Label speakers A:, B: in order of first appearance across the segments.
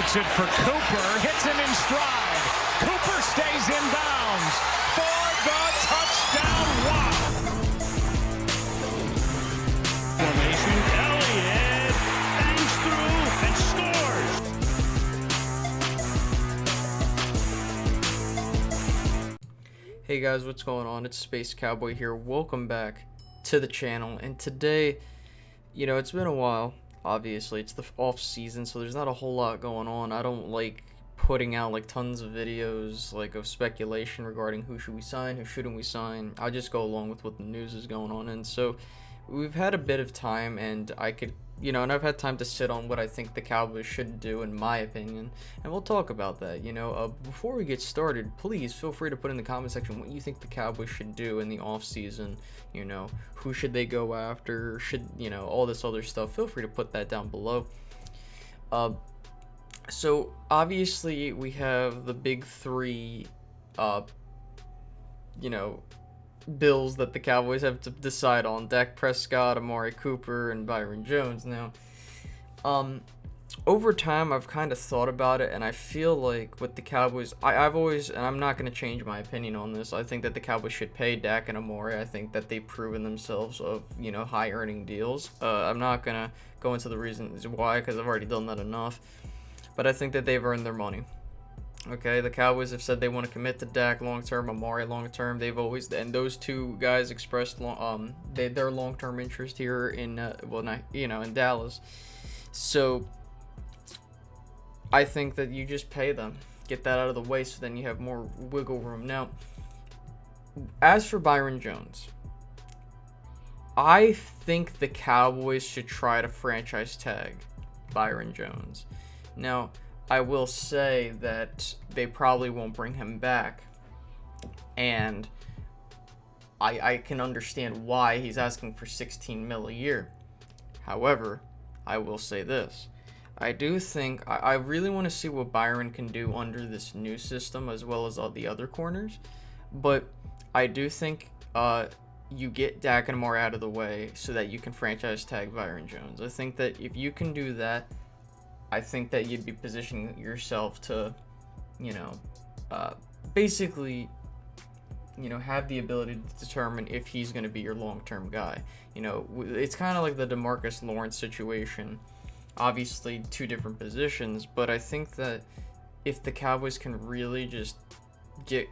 A: Shorts it for Cooper. Hits him in stride. Cooper stays in bounds for the touchdown. Wow. Formation. Elliott bangs through and scores.
B: Hey guys, what's going on? It's Space Cowboy here. Welcome back to the channel. And today, it's been a while. Obviously, it's the off season, so there's not a whole lot going on. I don't like putting out like tons of videos of speculation regarding who should we sign, who shouldn't we sign. I just go along with what the news is going on. And so we've had a bit of time, and and I've had time to sit on what I think the Cowboys should do, in my opinion, and we'll talk about that. Before we get started, please feel free to put in the comment section what you think the Cowboys should do in the off season. Who should they go after? All this other stuff. Feel free to put that down below. So obviously we have the big three, bills that the Cowboys have to decide on: Dak Prescott, Amari Cooper, and Byron Jones. Now, over time, I've kind of thought about it, and I feel like with the Cowboys, I've always, and I'm not going to change my opinion on this, I think that the Cowboys should pay Dak and Amari. I think that they've proven themselves of, high-earning deals. I'm not going to go into the reasons why, because I've already done that enough, but I think that they've earned their money. Okay, the Cowboys have said they want to commit to Dak long-term, Amari long-term. They've always, and those two guys expressed their long-term interest here in, in Dallas. So I think that you just pay them, get that out of the way, so then you have more wiggle room. Now, as for Byron Jones, I think the Cowboys should try to franchise tag Byron Jones. Now, I will say that they probably won't bring him back, and I can understand why he's asking for $16 million a year. However, I will say this. I do think I really want to see what Byron can do under this new system, as well as all the other corners. But I do think you get Dak and Amari out of the way so that you can franchise tag Byron Jones. I think that if you can do that, I think that you'd be positioning yourself to, basically, have the ability to determine if he's going to be your long-term guy. It's kind of like the DeMarcus Lawrence situation. Obviously, two different positions, but I think that if the Cowboys can really just get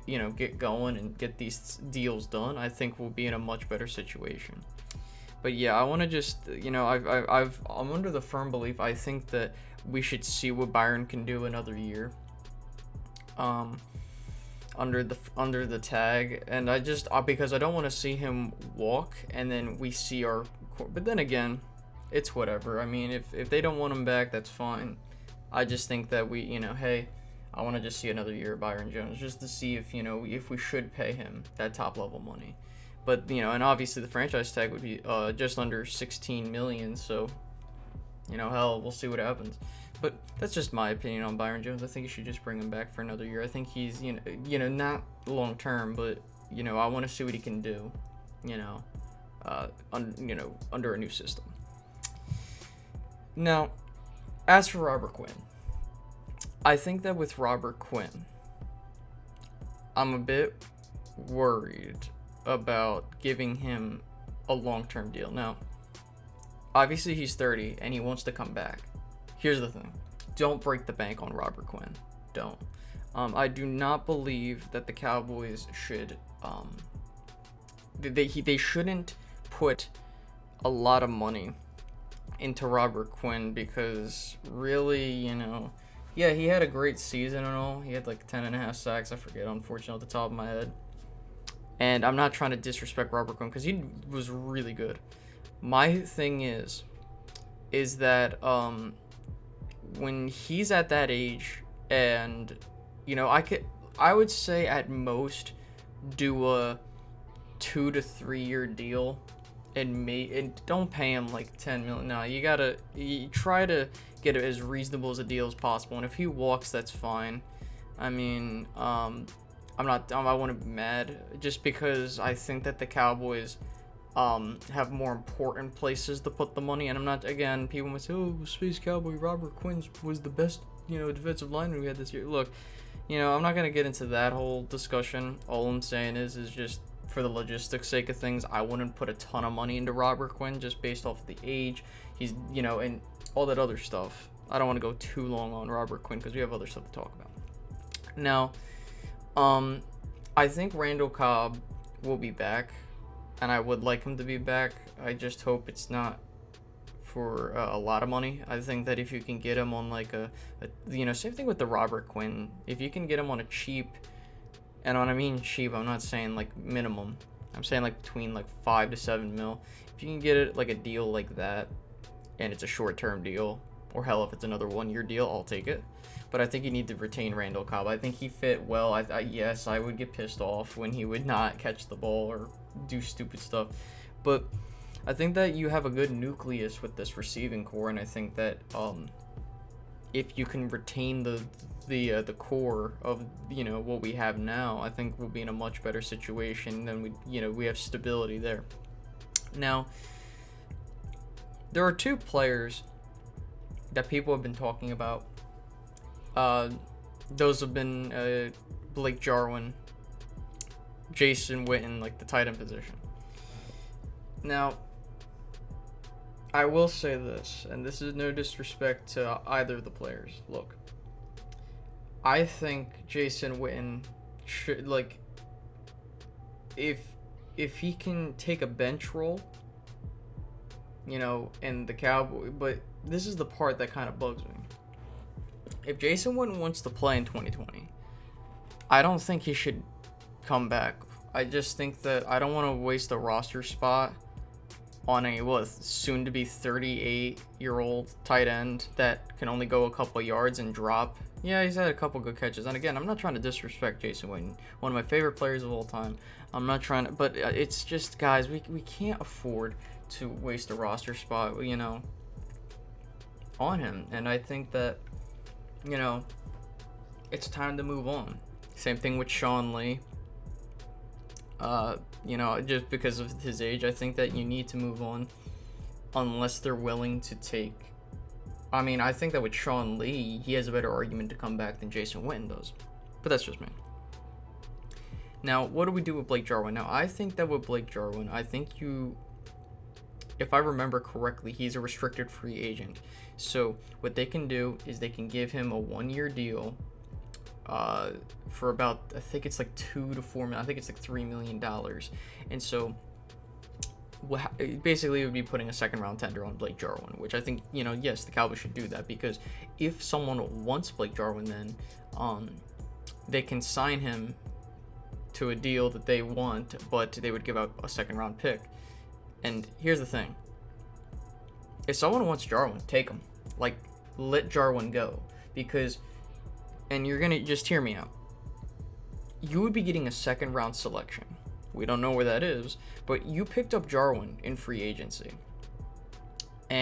B: going and get these deals done, I think we'll be in a much better situation. But yeah, I want to just, I'm under the firm belief, I think that we should see what Byron can do another year under the tag, and because I don't want to see him walk and then we see but then again, it's whatever. I mean, if they don't want him back, that's fine. I just think that hey, I want to just see another year of Byron Jones, just to see if if we should pay him that top level money. But and obviously the franchise tag would be just under $16 million, so hell, we'll see what happens. But that's just my opinion on Byron Jones. I think you should just bring him back for another year. I think he's not long term, but I want to see what he can do under a new system. Now, as for Robert Quinn, I think that with Robert Quinn, I'm a bit worried about giving him a long-term deal. Now, obviously he's 30 and he wants to come back. Here's the thing. Don't break the bank on Robert Quinn. Don't. I do not believe that the Cowboys should they shouldn't put a lot of money into Robert Quinn, because really, yeah, he had a great season and all. He had like 10.5 sacks, I forget, unfortunately, off the top of my head. And I'm not trying to disrespect Robert Quinn, because he was really good. My thing is that when he's at that age, and I would say at most do a 2 to 3 year deal, and don't pay him like $10 million. No, you try to get it as reasonable as a deal as possible. And if he walks, that's fine. I mean, I want to be mad, just because I think that the Cowboys have more important places to put the money. And I'm not, again, people might say, oh, Space Cowboy Robert Quinn was the best, defensive lineman we had this year. Look, I'm not going to get into that whole discussion. All I'm saying is just for the logistics sake of things, I wouldn't put a ton of money into Robert Quinn just based off of the age. He's, and all that other stuff. I don't want to go too long on Robert Quinn because we have other stuff to talk about. Now, I think Randall Cobb will be back, and I would like him to be back. I just hope it's not for a lot of money. I think that if you can get him on like same thing with the Robert Quinn. If you can get him on a cheap, and when I mean cheap, I'm not saying like minimum. I'm saying like between like 5 to 7 mil. If you can get it like a deal like that, and it's a short-term deal, or hell, if it's another 1-year deal, I'll take it. But I think you need to retain Randall Cobb. I think he fit well. Yes, I would get pissed off when he would not catch the ball or do stupid stuff. But I think that you have a good nucleus with this receiving core, and I think that if you can retain the core of what we have now, I think we'll be in a much better situation than we have stability there. Now, there are 2 players that people have been talking about. Those have been Blake Jarwin, Jason Witten, like the tight end position. Now, I will say this, and this is no disrespect to either of the players. Look, I think Jason Witten should, like, if he can take a bench role, in the Cowboy, but this is the part that kind of bugs me. If Jason Witten wants to play in 2020, I don't think he should come back. I just think that I don't want to waste a roster spot on a soon to be 38-year-old tight end that can only go a couple yards and drop. Yeah, he's had a couple good catches. And again, I'm not trying to disrespect Jason Witten, one of my favorite players of all time. I'm not trying to, but it's just, guys, we can't afford to waste a roster spot, on him. And I think that, it's time to move on. Same thing with Sean Lee. Just because of his age, I think that you need to move on unless they're willing to take. I mean, I think that with Sean Lee, he has a better argument to come back than Jason Witten does. But that's just me. Now, what do we do with Blake Jarwin? Now, I think that with Blake Jarwin, if I remember correctly, he's a restricted free agent. So what they can do is they can give him a 1-year deal for about, I think it's like $2 to $4 million. I think it's like $3 million. And so basically it would be putting a second-round tender on Blake Jarwin, which I think, yes, the Cowboys should do that, because if someone wants Blake Jarwin, then they can sign him to a deal that they want, but they would give out a second-round pick. And here's the thing. If someone wants Jarwin, take him. Like, let Jarwin go. Because, and you're going to just hear me out. You would be getting a second-round selection. We don't know where that is, but you picked up Jarwin in free agency. Or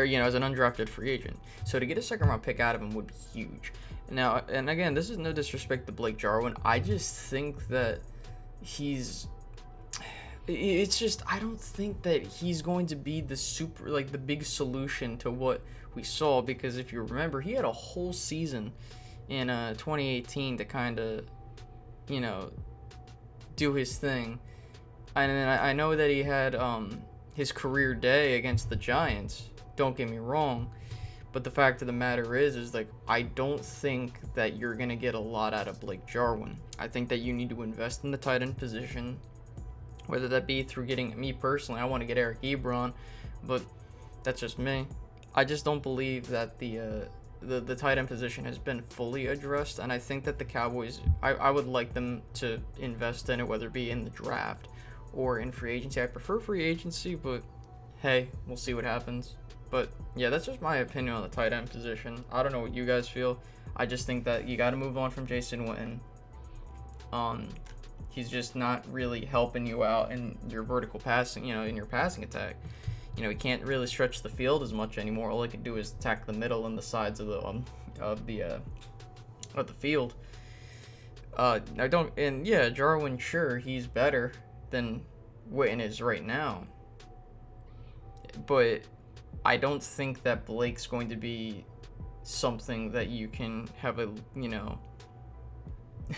B: as an undrafted free agent. So to get a second-round pick out of him would be huge. Now, and again, this is no disrespect to Blake Jarwin. I just think that it's just, I don't think that he's going to be the big solution to what we saw, because if you remember, he had a whole season in 2018 to kind of, do his thing. And then I know that he had his career day against the Giants, don't get me wrong, but the fact of the matter is like, I don't think that you're going to get a lot out of Blake Jarwin. I think that you need to invest in the tight end position, whether that be through getting, me personally, I want to get Eric Ebron, but that's just me. I just don't believe that the tight end position has been fully addressed, and I think that the Cowboys, I would like them to invest in it, whether it be in the draft or in free agency. I prefer free agency, but hey, we'll see what happens. But yeah, that's just my opinion on the tight end position. I don't know what you guys feel. I just think that you got to move on from Jason Witten. He's just not really helping you out in your vertical passing, in your passing attack. He can't really stretch the field as much anymore. All he can do is attack the middle and the sides of the field. Jarwin, sure, he's better than Witten is right now, but I don't think that Blake's going to be something that you can have a,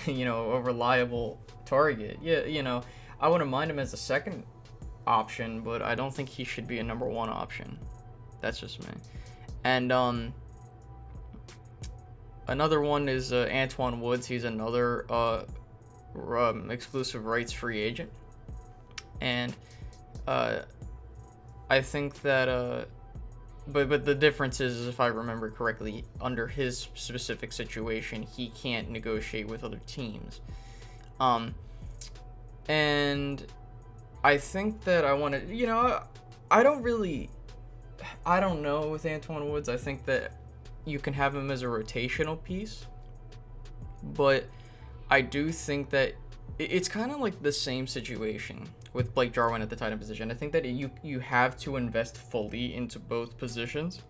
B: a reliable target. Yeah, I wouldn't mind him as a second option, but I don't think he should be a number one option. That's just me. And another one is Antoine Woods. He's another exclusive rights free agent, and I think that but the difference is, if I remember correctly, under his specific situation, he can't negotiate with other teams. And I think that I want to, I don't know with Antoine Woods. I think that you can have him as a rotational piece, but I do think that it's kind of like the same situation with Blake Jarwin at the tight end position. I think that you have to invest fully into both positions,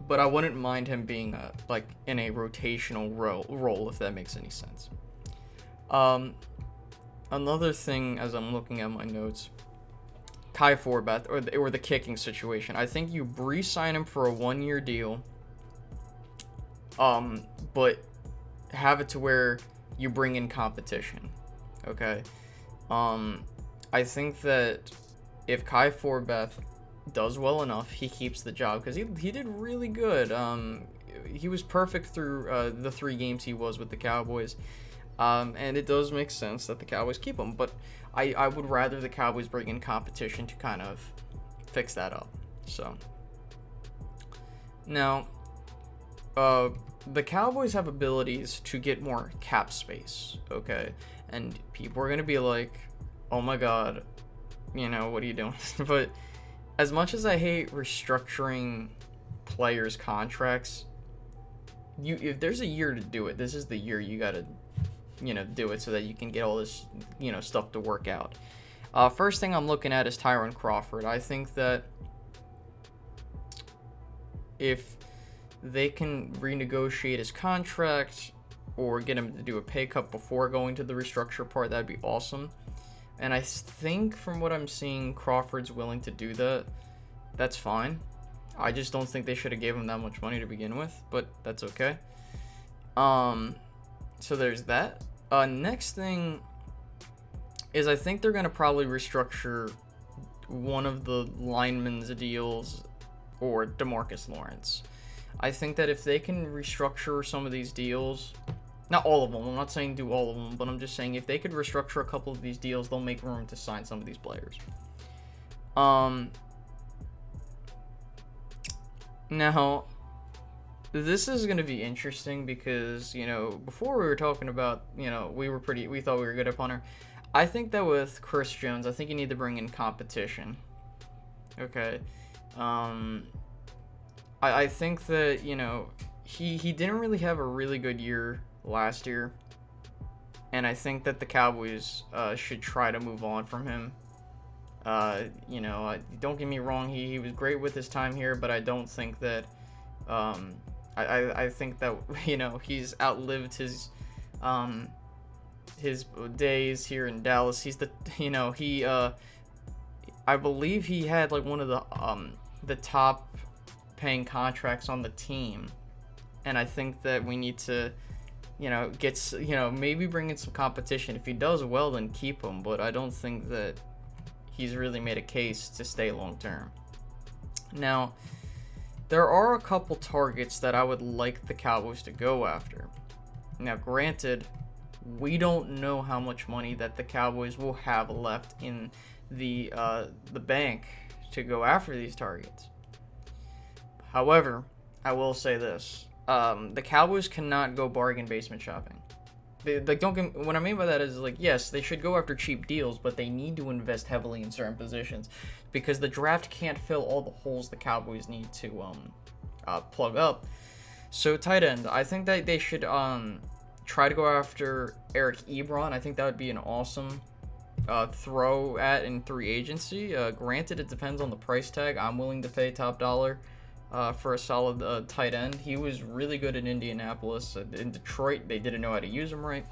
B: but I wouldn't mind him being in a rotational role, if that makes any sense. Another thing, as I'm looking at my notes, Kai Forbath, or the kicking situation. I think you re-sign him for a 1-year deal, but have it to where you bring in competition. Okay. I think that if Kai Forbath does well enough, he keeps the job, because he did really good. He was perfect through the 3 games he was with the Cowboys. And it does make sense that the Cowboys keep him, but I would rather the Cowboys bring in competition to kind of fix that up. So now, the Cowboys have abilities to get more cap space, okay? And people are gonna be like, "Oh my God, what are you doing?" But as much as I hate restructuring players' contracts, if there's a year to do it, this is the year you gotta do it, so that you can get all this, stuff to work out. First thing I'm looking at is Tyron Crawford. I think that if they can renegotiate his contract or get him to do a pay cut before going to the restructure part, that'd be awesome. And I think from what I'm seeing, Crawford's willing to do that. That's fine. I just don't think they should have gave him that much money to begin with, but that's okay. So there's that. Next thing is, I think they're going to probably restructure one of the linemen's deals, or DeMarcus Lawrence. I think that if they can restructure some of these deals, not all of them, I'm not saying do all of them, but I'm just saying if they could restructure a couple of these deals, they'll make room to sign some of these players. Now, this is going to be interesting because, before we were talking about, we thought we were good at punter. I think that with Chris Jones, I think you need to bring in competition. Okay. I think that, he didn't really have a really good year last year. And I think that the Cowboys should try to move on from him. Don't get me wrong, he was great with his time here, but I don't think that, I think that, he's outlived his days here in Dallas. He's I believe he had one of the top paying contracts on the team, and I think that we need to, maybe bring in some competition. If he does well, then keep him, but I don't think that he's really made a case to stay long term. Now, there are a couple targets that I would like the Cowboys to go after. Now, granted, we don't know how much money that the Cowboys will have left in the bank to go after these targets. However, I will say this: the Cowboys cannot go bargain basement shopping. What I mean by that is, yes, they should go after cheap deals, but they need to invest heavily in certain positions, because the draft can't fill all the holes the Cowboys need to plug up. So tight end, I think that they should try to go after Eric Ebron. I think that would be an awesome throw at in free agency. Granted, it depends on the price tag. I'm willing to pay top dollar for a solid tight end. He was really good in Indianapolis. In Detroit, they didn't know how to use him right.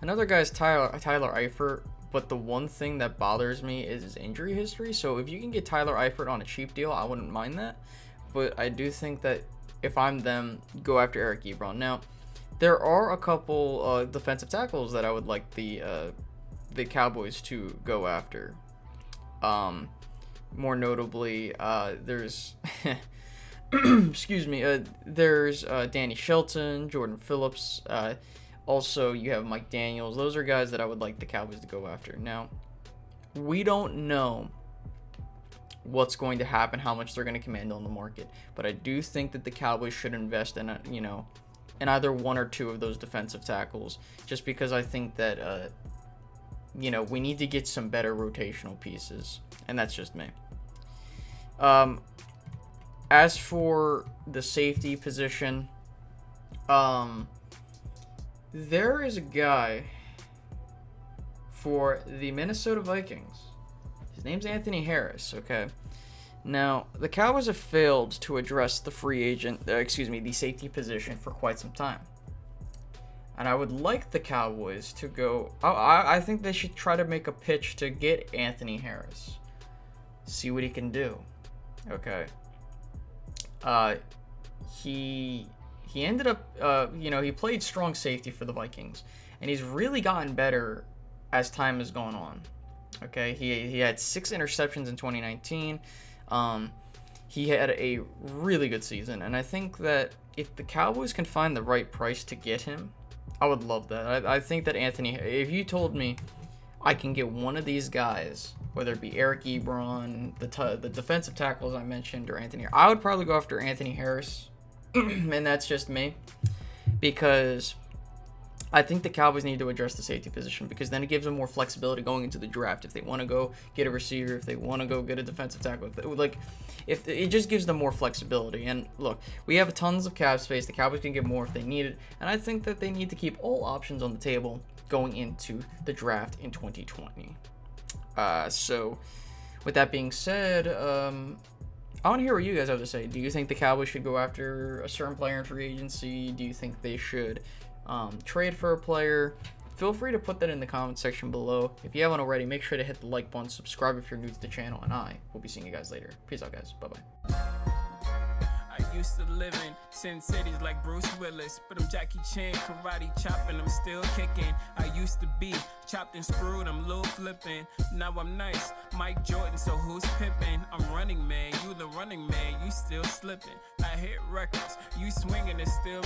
B: Another guy is Tyler Eifert, But the one thing that bothers me is his injury history. So if you can get Tyler Eifert on a cheap deal, I wouldn't mind that. But I do think that if I'm them, go after Eric Ebron. Now, there are a couple defensive tackles that I would like the Cowboys to go after. More notably, there's excuse me, there's Danny Shelton, Jordan Phillips. Also, you have Mike Daniels. Those are guys that I would like the Cowboys to go after. Now, we don't know what's going to happen, how much they're going to command on the market, but I do think that the Cowboys should invest in in either one or two of those defensive tackles, just because I think that we need to get some better rotational pieces, and that's just me. As for the safety position, there is a guy for the Minnesota Vikings. His name's Anthony Harris, okay? Now, the Cowboys have failed to address the the safety position for quite some time. And I would like the Cowboys to go... I think they should try to make a pitch to get Anthony Harris. See what he can do, okay? He ended up, he played strong safety for the Vikings, and he's really gotten better as time has gone on. Okay, he had 6 interceptions in 2019. He had a really good season, and I think that if the Cowboys can find the right price to get him, I would love that. I think that if you told me I can get one of these guys, whether it be Eric Ebron, the defensive tackles I mentioned, or Anthony, I would probably go after Anthony Harris. And that's just me, because I think the Cowboys need to address the safety position, because then it gives them more flexibility going into the draft. If they want to go get a receiver, if they want to go get a defensive tackle, if it just gives them more flexibility. And look, we have tons of cap space. The Cowboys can get more if they need it, and I think that they need to keep all options on the table going into the draft in 2020. So with that being said, I want to hear what you guys have to say. Do you think the Cowboys should go after a certain player in free agency? Do you think they should trade for a player? Feel free to put that in the comment section below. If you haven't already, make sure to hit the like button, subscribe if you're new to the channel, and I will be seeing you guys later. Peace out, guys. Bye-bye.
C: I used to live in Sin Cities like Bruce Willis, but I'm Jackie Chan, karate chopping, I'm still kicking. I used to be chopped and screwed, I'm little flipping. Now I'm nice, Mike Jordan, so who's pippin'? I'm running man, you the running man, you still slipping. I hit records, you swinging, it's still